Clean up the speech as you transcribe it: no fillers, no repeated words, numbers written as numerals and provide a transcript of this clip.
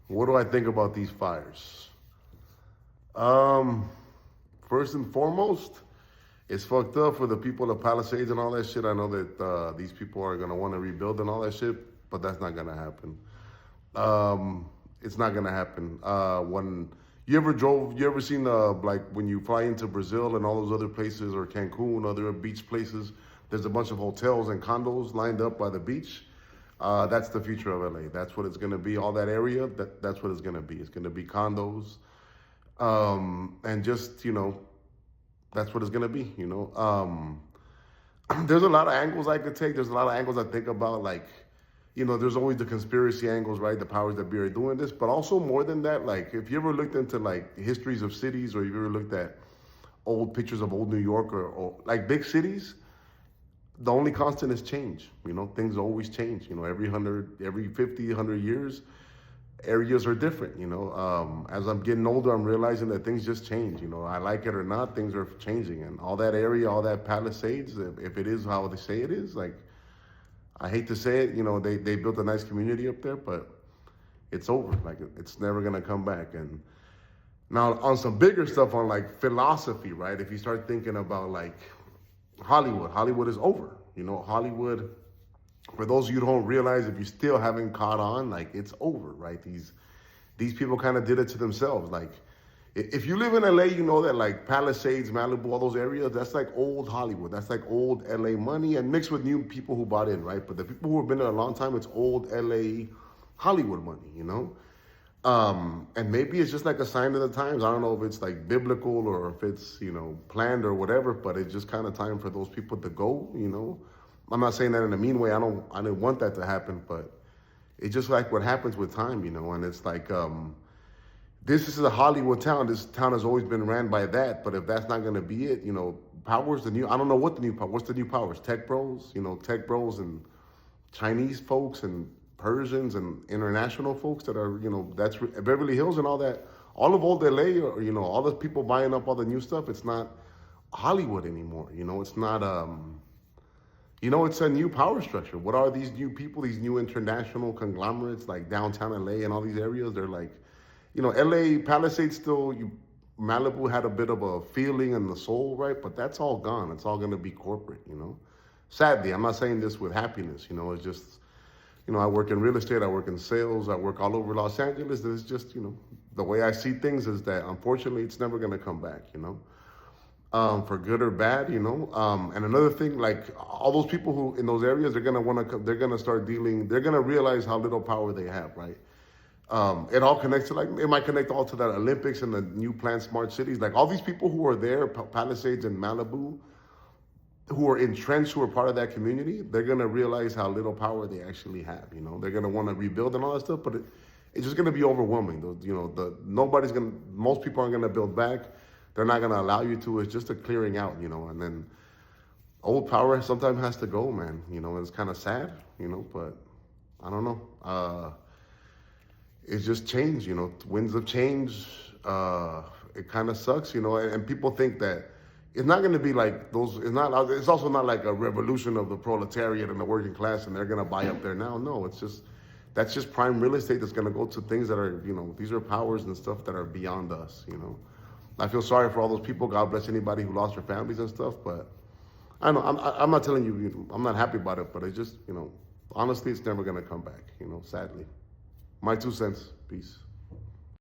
What do I think about these fires? Um, First and foremost, it's fucked up for the people of Palisades and all that shit. I know that these people are gonna want to rebuild and all that shit, but that's not gonna happen. It's not gonna happen. When you ever seen like when you fly into Brazil and all those other places or Cancun, other beach places, there's a bunch of hotels and condos lined up by the beach. That's the future of LA. That's what it's gonna be. All that area, that's what it's gonna be. It's gonna be condos, and just that's what it's gonna be. There's a lot of angles I could take. There's a lot of angles I think about, like, there's always the conspiracy angles, right? The powers that be are doing this, but also more than that, like, if you ever looked into like histories of cities, or you ever looked at old pictures of old New York, or like big cities, the only constant is change. Things always change. Every 50, 100 years, areas are different. As I'm getting older, I'm realizing that things just change. I like it or not, things are changing, and all that area, all that Palisades, if it is how they say it is, like, I hate to say it, they built a nice community up there, but it's over. Like, it's never gonna come back. And now on some bigger stuff, on like philosophy, right? If you start thinking about like Hollywood is over. Hollywood, for those of you who don't realize, if you still haven't caught on, like, it's over, right? These people kind of did it to themselves. Like, if you live in LA, you know that like Palisades, Malibu, all those areas, that's like old Hollywood. That's like old LA money, and mixed with new people who bought in, right? But the people who have been there a long time, it's old LA Hollywood money. And maybe it's just like a sign of the times. I don't know if it's like biblical or if it's, planned or whatever, but it's just kind of time for those people to go. I'm not saying that in a mean way. I didn't want that to happen, but it's just like what happens with time, and it's like, this is a Hollywood town. This town has always been ran by that. But if that's not going to be it, Powers, I don't know what's the new Powers? Tech bros, tech bros and Chinese folks and Persians and international folks that are, that's Beverly Hills and all that. All of old LA, or, all the people buying up all the new stuff. It's not Hollywood anymore. It's not, it's a new power structure. What are these new people, these new international conglomerates like downtown LA and all these areas? They're like, LA, Palisades still, Malibu had a bit of a feeling in the soul, right? But that's all gone. It's all going to be corporate, Sadly, I'm not saying this with happiness, it's just, I work in real estate, I work in sales, I work all over Los Angeles. It's just, the way I see things is that unfortunately it's never going to come back, for good or bad, And another thing, like all those people who in those areas, they're gonna start dealing. They're gonna realize how little power they have, right? It all connects to, like, it might connect all to that Olympics and the new planned smart cities. Like all these people who are there, Palisades and Malibu, who are entrenched, who are part of that community, they're gonna realize how little power they actually have. They're gonna want to rebuild and all that stuff, but it's just gonna be overwhelming. Most people aren't gonna build back. They're not gonna allow you to. It's just a clearing out, and then old power sometimes has to go, man. It's kind of sad, but I don't know. It's just change, winds of change. It kind of sucks, and people think that it's not going to be like those. It's also not like a revolution of the proletariat and the working class, and they're going to buy up there now. No, that's just prime real estate that's going to go to things that are, these are powers and stuff that are beyond us. I feel sorry for all those people. God bless anybody who lost their families and stuff. But I know I'm not telling you, I'm not happy about it. But it's just, honestly, it's never going to come back. Sadly. My 2 cents. Peace.